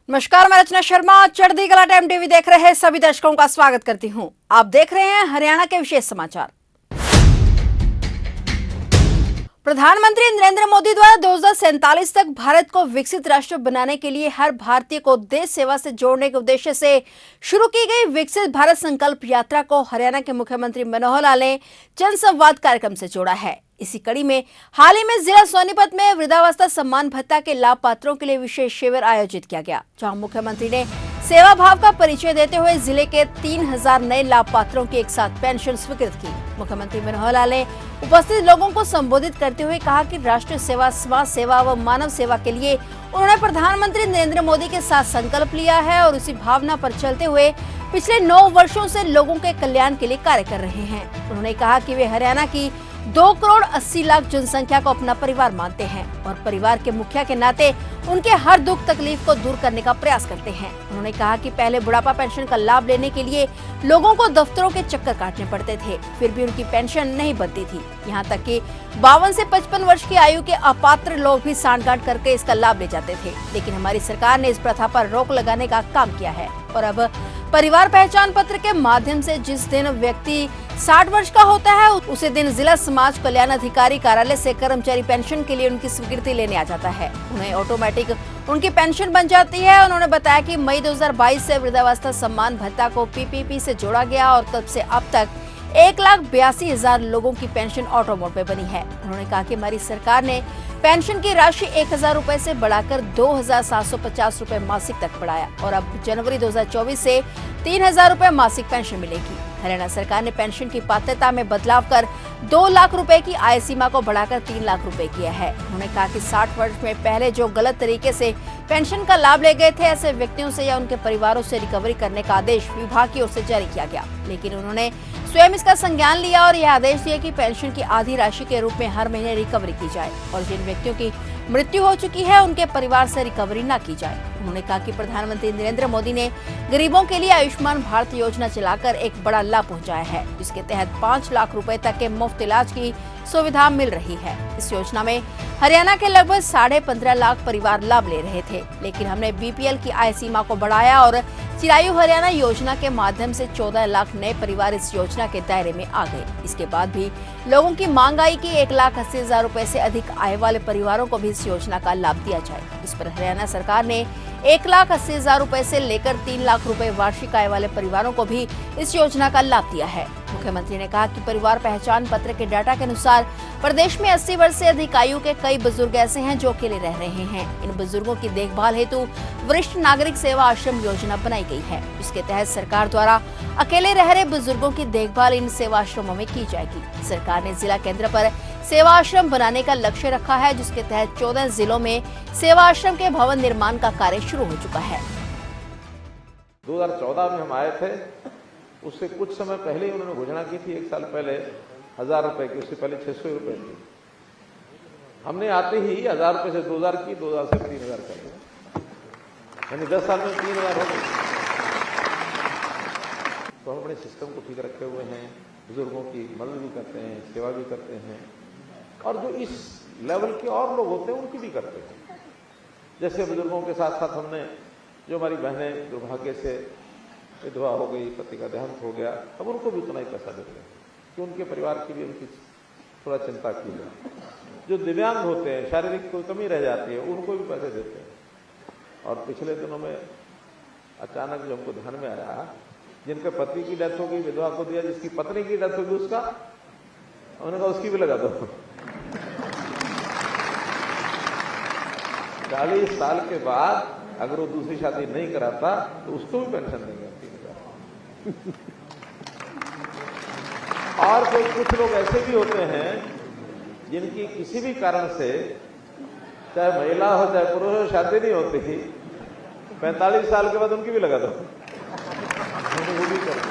नमस्कार, मैं रचना शर्मा। चढ़ती कला टाइम टीवी देख रहे सभी दर्शकों का स्वागत करती हूं। आप देख रहे हैं हरियाणा के विशेष समाचार। प्रधानमंत्री नरेंद्र मोदी द्वारा 2047 तक भारत को विकसित राष्ट्र बनाने के लिए हर भारतीय को देश सेवा से जोड़ने के उद्देश्य से शुरू की गई विकसित भारत संकल्प यात्रा को हरियाणा के मुख्यमंत्री मनोहर लाल ने जनसंवाद कार्यक्रम से जोड़ा है। इसी कड़ी में हाल ही में जिला सोनीपत में वृद्धावस्था सम्मान भत्ता के लाभ पात्रों के लिए विशेष शिविर आयोजित किया गया, जहां मुख्यमंत्री ने सेवा भाव का परिचय देते हुए जिले के 3000 नए लाभ पात्रों की एक साथ पेंशन स्वीकृत की। मुख्यमंत्री मनोहर लाल ने उपस्थित लोगों को संबोधित करते हुए कहा कि राष्ट्र सेवा, समाज सेवा व मानव सेवा के लिए उन्होंने प्रधानमंत्री नरेंद्र मोदी के साथ संकल्प लिया है और उसी भावना पर चलते हुए पिछले 9 वर्षों से लोगों के कल्याण के लिए कार्य कर रहे हैं। उन्होंने कहा कि वे हरियाणा की 2 करोड़ 80 लाख जनसंख्या को अपना परिवार मानते हैं और परिवार के मुखिया के नाते उनके हर दुख तकलीफ को दूर करने का प्रयास करते हैं। उन्होंने कहा कि पहले बुढ़ापा पेंशन का लाभ लेने के लिए लोगों को दफ्तरों के चक्कर काटने पड़ते थे, फिर भी उनकी पेंशन नहीं बनती थी। यहाँ तक कि 52 से 55 वर्ष की आयु के अपात्र लोग भी सांठगांठ करके इसका लाभ ले जाते थे, लेकिन हमारी सरकार ने इस प्रथा पर रोक लगाने का काम किया है और अब परिवार पहचान पत्र के माध्यम से जिस दिन व्यक्ति 60 वर्ष का होता है उसी दिन जिला समाज कल्याण अधिकारी कार्यालय से कर्मचारी पेंशन के लिए उनकी स्वीकृति लेने आ जाता है। उन्हें ऑटोमेटिक उनकी पेंशन बन जाती है। उन्होंने बताया कि मई 2022 से वृद्धावस्था सम्मान भत्ता को पीपीपी से जोड़ा गया और तब से अब तक 1,82,000 लोगों की पेंशन ऑटो मोड पे बनी है। उन्होंने कहा कि हमारी सरकार ने पेंशन की राशि 1,000 रुपए से बढ़ाकर 2,750 रुपए मासिक तक बढ़ाया और अब जनवरी 2024 से 3,000 रुपए मासिक पेंशन मिलेगी। हरियाणा सरकार ने पेंशन की पात्रता में बदलाव कर 2 लाख रुपए की आय सीमा को बढ़ाकर 3 लाख रुपए किया है। उन्होंने कहा कि 60 वर्ष में पहले जो गलत तरीके से पेंशन का लाभ ले गए थे, ऐसे व्यक्तियों से या उनके परिवारों से रिकवरी करने का आदेश विभाग की ओर से जारी किया गया, लेकिन उन्होंने स्वयं इसका संज्ञान लिया और यह आदेश दिया कि पेंशन की आधी राशि के रूप में हर महीने रिकवरी की जाए और जिन व्यक्तियों की मृत्यु हो चुकी है उनके परिवार से रिकवरी न की जाए। उन्होंने कहा कि प्रधानमंत्री नरेंद्र मोदी ने गरीबों के लिए आयुष्मान भारत योजना चलाकर एक बड़ा लाभ पहुंचाया है, जिसके तहत 5 लाख रुपए तक के मुफ्त इलाज की सुविधा मिल रही है। इस योजना में हरियाणा के लगभग 15.5 लाख परिवार लाभ ले रहे थे, लेकिन हमने बीपीएल की आय सीमा को बढ़ाया और चिरायु हरियाणा योजना के माध्यम से 14 लाख नए परिवार इस योजना के दायरे में आ गए। इसके बाद भी लोगों की मांग आई कि 1,80,000 रुपए से अधिक आय वाले परिवारों को भी इस योजना का लाभ दिया जाए। इस पर हरियाणा सरकार ने 1,80,000 रुपए से लेकर 3 लाख रुपए वार्षिक आय वाले परिवारों को भी इस योजना का लाभ दिया है। मुख्यमंत्री ने कहा कि परिवार पहचान पत्र के डाटा के अनुसार प्रदेश में 80 वर्ष से अधिक आयु के कई बुजुर्ग ऐसे हैं जो अकेले रह रहे हैं। इन बुजुर्गों की देखभाल हेतु वरिष्ठ नागरिक सेवा आश्रम योजना बनाई गई है, जिसके तहत सरकार द्वारा अकेले रह रहे बुजुर्गों की देखभाल इन सेवा आश्रमों में की जाएगी। सरकार ने जिला केंद्र पर सेवा आश्रम बनाने का लक्ष्य रखा है, जिसके तहत 14 जिलों में सेवा आश्रम के भवन निर्माण का कार्य शुरू हो चुका है। 2014 में हम आए थे, उससे कुछ समय पहले ही उन्होंने घोषणा की थी, 1 साल पहले 1,000 रुपए की, उससे पहले 600 रुपए थी। हमने आते ही 1,000 रुपए से 2,000 की, 2,000 से 3,000 कर दिया, यानी 10 साल में 3,000 हो गए। तो हम अपने सिस्टम को ठीक रखे हुए हैं, बुजुर्गों की मदद भी करते हैं, सेवा भी करते हैं और जो इस लेवल के और लोग होते हैं उनकी भी करते हैं। जैसे बुजुर्गों के साथ साथ हमने जो हमारी बहनें दुर्भाग्य से विधवा हो गई, पति का देहांत हो गया, अब उनको भी उतना ही पैसा देते हैं कि उनके परिवार की भी उनकी थोड़ा चिंता की जाए। जो दिव्यांग होते हैं, शारीरिक कोई कमी रह जाती है, उनको भी पैसे देते हैं। और पिछले दिनों में अचानक जो हमको ध्यान में आया, जिनके पति की डेथ हो गई विधवा को दिया, जिसकी पत्नी की डेथ होगी उसका, उन्होंने कहा उसकी भी लगा दो। 40 साल के बाद अगर वो दूसरी शादी नहीं कराता तो उसको भी पेंशन देंगे 3,000। और कोई कुछ लोग ऐसे भी होते हैं जिनकी किसी भी कारण से, चाहे महिला हो चाहे पुरुष हो, शादी नहीं होती, 45 साल के बाद उनकी भी लगा दो, वो भी कर दो।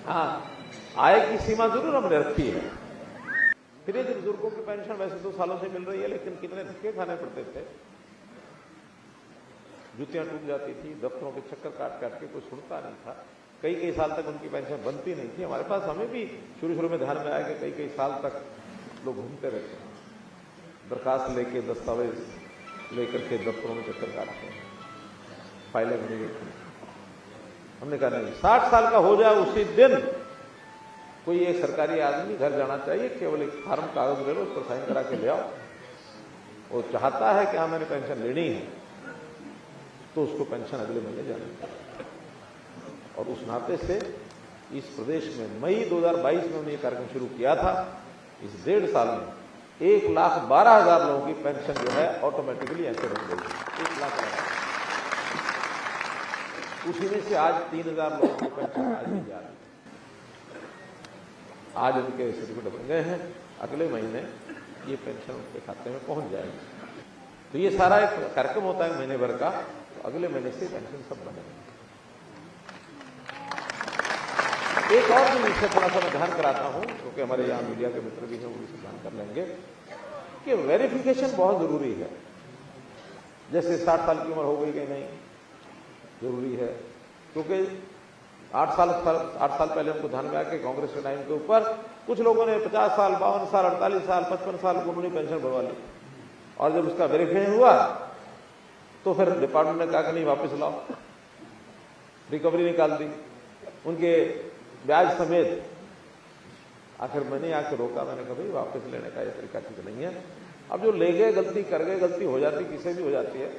हाँ, आय की सीमा जरूर हमने रखी है। फिर ये बुजुर्गों की पेंशन वैसे 2 सालों से मिल रही है, लेकिन कितने धक्के खाने पड़ते थे, जुतियां टूट जाती थी, दफ्तरों के चक्कर काट काट के कोई सुनता नहीं था। कई साल तक उनकी पेंशन बनती नहीं थी। हमारे पास, हमें भी शुरू में ध्यान में आया कि कई साल तक लोग घूमते रहते हैं, दरखास्त लेके, दस्तावेज लेकर के दफ्तरों में चक्कर काटते हैं, फाइलें बनी रहती हैं। हमने कहा नहीं, 60 साल का हो जाए उसी दिन कोई एक सरकारी आदमी घर जाना चाहिए, केवल एक फार्म कागज ले लो, उस पर साइन करा के ले आओ। वो चाहता है कि हाँ मैंने पेंशन लेनी है तो उसको पेंशन अगले महीने जानी चाहिए। और उस नाते से इस प्रदेश में मई 2022 में उन्होंने ये कार्यक्रम शुरू किया था। इस 1.5 साल में 1,12,000 लोगों की पेंशन जो है ऑटोमेटिकली ऐसे बन गई है। 1 लाख उसी में से आज 3,000 लोगों की पेंशन आज दी जा रही है। आज उनके सर्टिफिकेट बन गए हैं, अगले महीने ये पेंशन उनके खाते में पहुंच जाएगी। तो ये सारा एक कार्यक्रम होता है महीने भर का, तो अगले महीने से पेंशन सब बनेंगे। एक और भी विषय थोड़ा सा मैं ध्यान कराता हूं, क्योंकि हमारे यहाँ मीडिया के मित्र भी हैं, वो भी ध्यान कर लेंगे कि वेरिफिकेशन बहुत जरूरी है। जैसे 60 साल की उम्र हो गई कि नहीं, जरूरी है, क्योंकि 8 साल पहले हमको ध्यान में आया कि कांग्रेस के टाइम के ऊपर कुछ लोगों ने 50 साल, 52 साल, 48 साल, 55 साल को उन्होंने पेंशन बढ़वा ली, और जब उसका वेरिफिकेशन हुआ तो फिर डिपार्टमेंट ने कहा कि नहीं वापस लाओ, रिकवरी निकाल दी उनके ब्याज समेत। आखिर मैंने आके रोका, मैंने कहा भाई वापस लेने का ये तरीका ठीक नहीं है। अब जो ले गए गलती कर गए, गलती हो जाती, किसी भी हो जाती है,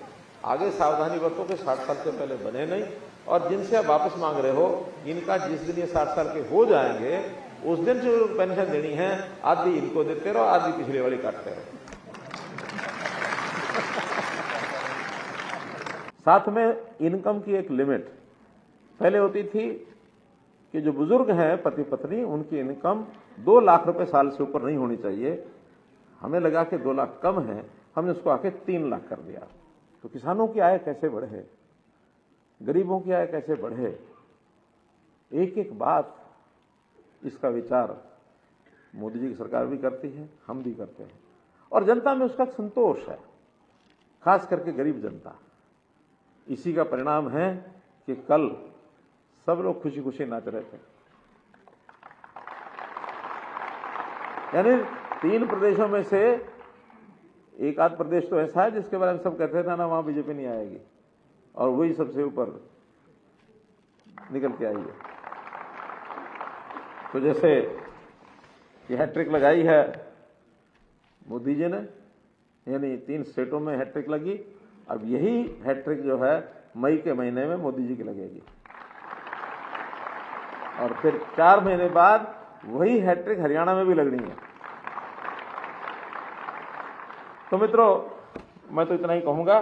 आगे सावधानी बरतो कि 60 साल से पहले बने नहीं। और जिनसे आप वापस मांग रहे हो, इनका जिस दिन ये 60 साल के हो जाएंगे उस दिन जो पेंशन देनी है आधी इनको देते रहो, आधी पिछले वाली काटते रहो। साथ में इनकम की एक लिमिट पहले होती थी कि जो बुजुर्ग हैं पति पत्नी, उनकी इनकम 2 लाख रुपए साल से ऊपर नहीं होनी चाहिए। हमें लगा कि 2 लाख कम है, हमने उसको आके 3 लाख कर दिया। तो किसानों की आय कैसे बढ़े, गरीबों की आय कैसे बढ़े, एक एक बात इसका विचार मोदी जी की सरकार भी करती है, हम भी करते हैं, और जनता में उसका संतोष है, खास करके गरीब जनता। इसी का परिणाम है कि कल सब लोग खुशी खुशी नाच रहे थे। यानी 3 प्रदेशों में से एक आध प्रदेश तो ऐसा है जिसके बारे में सब कहते थे ना वहां बीजेपी नहीं आएगी, और वही सबसे ऊपर निकल के आई है। तो जैसे ये हैट्रिक लगाई है मोदी जी ने, यानी 3 स्टेटों में हैट्रिक लगी। अब यही हैट्रिक जो है मई के महीने में मोदी जी की लगेगी, और फिर 4 महीने बाद वही हैट्रिक हरियाणा में भी लगनी है। तो मित्रों, मैं तो इतना ही कहूंगा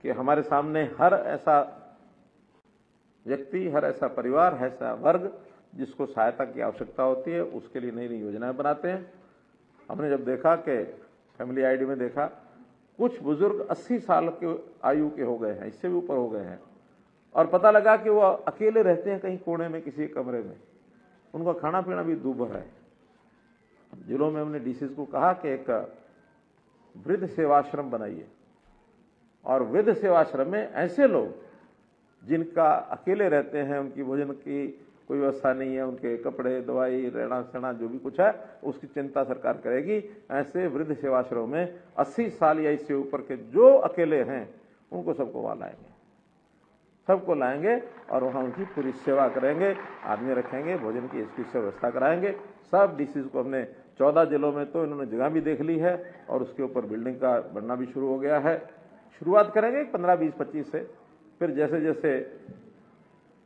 कि हमारे सामने हर ऐसा व्यक्ति, हर ऐसा परिवार, ऐसा वर्ग जिसको सहायता की आवश्यकता होती है, उसके लिए नई नई योजनाएं बनाते हैं। हमने जब देखा कि फैमिली आईडी में देखा कुछ बुजुर्ग 80 साल के आयु के हो गए हैं, इससे भी ऊपर हो गए हैं, और पता लगा कि वो अकेले रहते हैं कहीं कोने में किसी कमरे में, उनका खाना पीना भी दूभर है। जिलों में हमने डीसीज को कहा कि एक वृद्ध सेवाश्रम बनाइए, और वृद्ध सेवाश्रम में ऐसे लोग जिनका अकेले रहते हैं, उनकी भोजन की कोई व्यवस्था नहीं है, उनके कपड़े, दवाई, रहना सहना जो भी कुछ है उसकी चिंता सरकार करेगी। ऐसे वृद्ध सेवाश्रम में 80 साल या इससे ऊपर के जो अकेले हैं उनको सबको वहां लाएंगे, सबको लाएंगे और वहां उनकी पूरी सेवा करेंगे, आदमी रखेंगे, भोजन की इसकी व्यवस्था कराएंगे। सब डीसीज को हमने 14 जिलों में तो इन्होंने जगह भी देख ली है, और उसके ऊपर बिल्डिंग का बनना भी शुरू हो गया है। शुरुआत करेंगे 15, 20, 25 से, फिर जैसे जैसे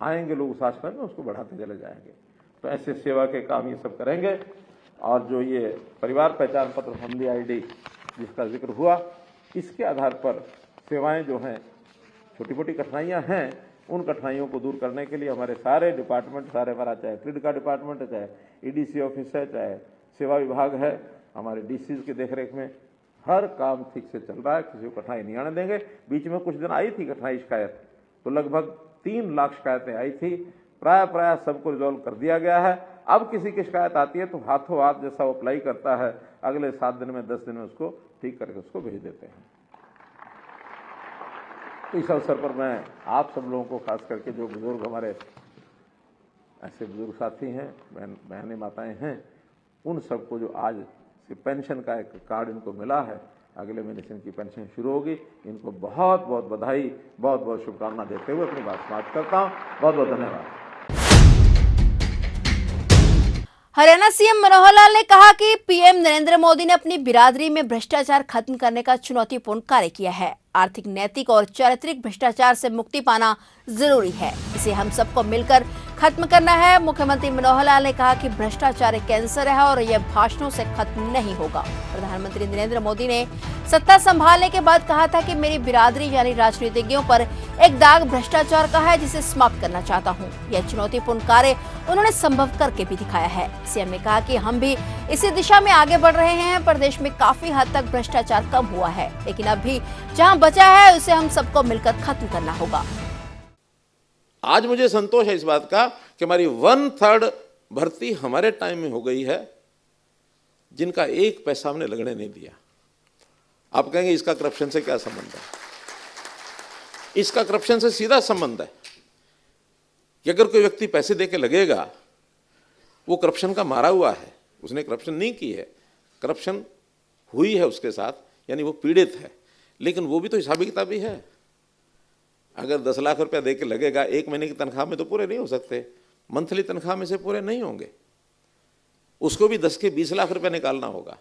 आएंगे लोग उस आश्रम में उसको बढ़ाते चले जाएंगे। तो ऐसे सेवा के काम ये सब करेंगे। और जो ये परिवार पहचान पत्र, फैमिली आईडी जिसका जिक्र हुआ, इसके आधार पर सेवाएं जो हैं, छोटी मोटी कठिनाइयां हैं, उन कठिनाइयों को दूर करने के लिए हमारे सारे डिपार्टमेंट, सारे हमारा चाहे क्रीड का डिपार्टमेंट है, चाहे ईडीसी ऑफिस है, चाहे सेवा विभाग है, हमारे डीसीज की देखरेख में हर काम ठीक से चल रहा है, किसी को कठिनाई नहीं आने देंगे। बीच में कुछ दिन आई थी कठिनाई शिकायत, तो लगभग 3 लाख शिकायतें आई थी, प्राय सबको रिजॉल्व कर दिया गया है। अब किसी की शिकायत आती है तो हाथों हाथ जैसा वो अप्लाई करता है, अगले 7 दिन में 10 दिन में उसको ठीक करके उसको भेज देते हैं। तो इस अवसर पर मैं आप सब लोगों को, खास करके जो बुजुर्ग हमारे ऐसे बुजुर्ग साथी हैं, बहनें माताएं हैं, उन सबको जो आज से पेंशन का एक कार्ड इनको मिला है, अगले महीने से इनकी पेंशन शुरू होगी। इनको बहुत बहुत बधाई, बहुत बहुत शुभकामना देते हुए अपनी बात समाप्त करता हूँ। बहुत बहुत धन्यवाद। हरियाणा सीएम मनोहर लाल ने कहा कि पीएम नरेंद्र मोदी ने अपनी बिरादरी में भ्रष्टाचार खत्म करने का चुनौतीपूर्ण कार्य किया है। आर्थिक, नैतिक और चारित्रिक भ्रष्टाचार से मुक्ति पाना जरूरी है। इसे हम सबको मिलकर खत्म करना है। मुख्यमंत्री मनोहर लाल ने कहा कि भ्रष्टाचार एक कैंसर है और यह भाषणों से खत्म नहीं होगा। प्रधानमंत्री नरेंद्र मोदी ने सत्ता संभालने के बाद कहा था कि मेरी बिरादरी यानी राजनीतिज्ञों पर एक दाग भ्रष्टाचार का है, जिसे समाप्त करना चाहता हूं। यह चुनौतीपूर्ण कार्य उन्होंने संभव करके भी दिखाया है। सीएम ने कहा कि हम भी इसी दिशा में आगे बढ़ रहे हैं। प्रदेश में काफी हद तक भ्रष्टाचार कम हुआ है, लेकिन अब भी जहां बचा है उसे हम सबको मिलकर खत्म करना होगा। आज मुझे संतोष है इस बात का कि हमारी 1/3 भर्ती हमारे टाइम में हो गई है, जिनका एक पैसा हमने लगने नहीं दिया। आप कहेंगे इसका करप्शन से क्या संबंध है? इसका करप्शन से सीधा संबंध है कि अगर कोई व्यक्ति पैसे देके लगेगा, वो करप्शन का मारा हुआ है, उसने करप्शन नहीं की है, करप्शन हुई है उसके साथ, यानी वो पीड़ित है, लेकिन वो भी तो हिसाबी किताबी है। अगर 10 लाख रुपया देके लगेगा, एक महीने की तनख्वाह में तो पूरे नहीं हो सकते, मंथली तनख्वाह में से पूरे नहीं होंगे, उसको भी 10 के 20 लाख रुपया निकालना होगा।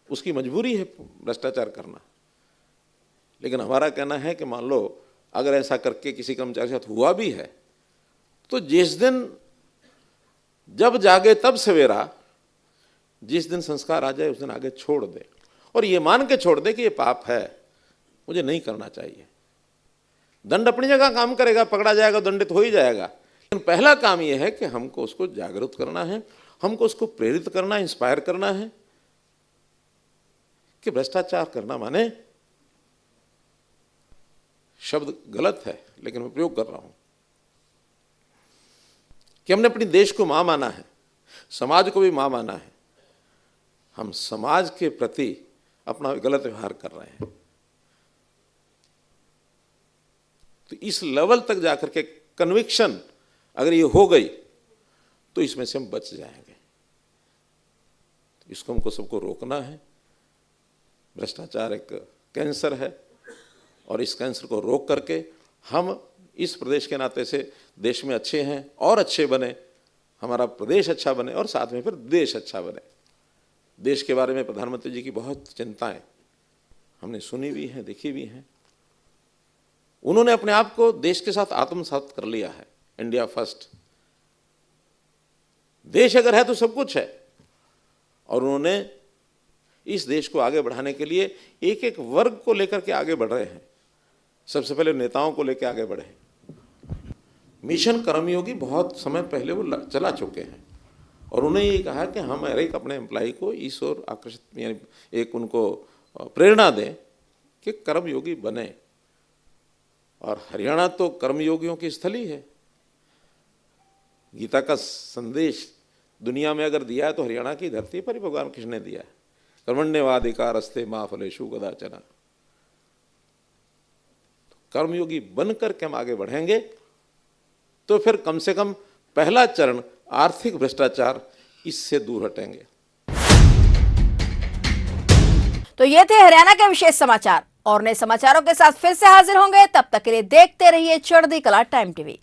उसकी मजबूरी है भ्रष्टाचार करना। लेकिन हमारा कहना है कि मान लो अगर ऐसा करके किसी कर्मचारी के साथ हुआ भी है, तो जिस दिन जब जागे तब सवेरा, जिस दिन संस्कार आ जाए उस दिन आगे छोड़ दे, और ये मान के छोड़ दे कि ये पाप है, मुझे नहीं करना चाहिए। दंड अपनी जगह काम करेगा, पकड़ा जाएगा, दंडित हो ही जाएगा। लेकिन पहला काम यह है कि हमको उसको जागरूक करना है, हमको उसको प्रेरित करना, इंस्पायर करना है कि भ्रष्टाचार करना माने, शब्द गलत है लेकिन मैं प्रयोग कर रहा हूं, कि हमने अपने देश को मां माना है, समाज को भी मां माना है। हम समाज के प्रति अपना गलत व्यवहार कर रहे हैं। तो इस लेवल तक जाकर के कन्विक्शन अगर ये हो गई तो इसमें से हम बच जाएंगे। तो इसको हमको सबको रोकना है। भ्रष्टाचार एक कैंसर है और इस कैंसर को रोक करके हम इस प्रदेश के नाते से देश में अच्छे हैं और अच्छे बने, हमारा प्रदेश अच्छा बने और साथ में फिर देश अच्छा बने। देश के बारे में प्रधानमंत्री जी की बहुत चिंताएं हमने सुनी भी हैं, देखी भी हैं। उन्होंने अपने आप को देश के साथ आत्मसात कर लिया है। इंडिया फर्स्ट, देश अगर है तो सब कुछ है। और उन्होंने इस देश को आगे बढ़ाने के लिए एक एक वर्ग को लेकर के आगे बढ़ रहे हैं। सबसे पहले नेताओं को लेकर आगे बढ़े। मिशन कर्मयोगी बहुत समय पहले वो चला चुके हैं और उन्हें ये कहा कि हम हर एक अपने एम्प्लॉय को इस ओर आकर्षित, यानी एक उनको प्रेरणा दें कि कर्मयोगी बने। और हरियाणा तो कर्मयोगियों की स्थली है। गीता का संदेश दुनिया में अगर दिया है तो हरियाणा की धरती पर ही भगवान कृष्ण ने दिया है। कर्मण्येवाधिकारस्ते मा फलेषु कदाचन। कर्मयोगी बनकर के हम आगे बढ़ेंगे तो फिर कम से कम पहला चरण आर्थिक भ्रष्टाचार, इससे दूर हटेंगे। तो ये थे हरियाणा के विशेष समाचार। और नए समाचारों के साथ फिर से हाजिर होंगे। तब तक के लिए देखते रहिए चढ़ती कला टाइम टीवी।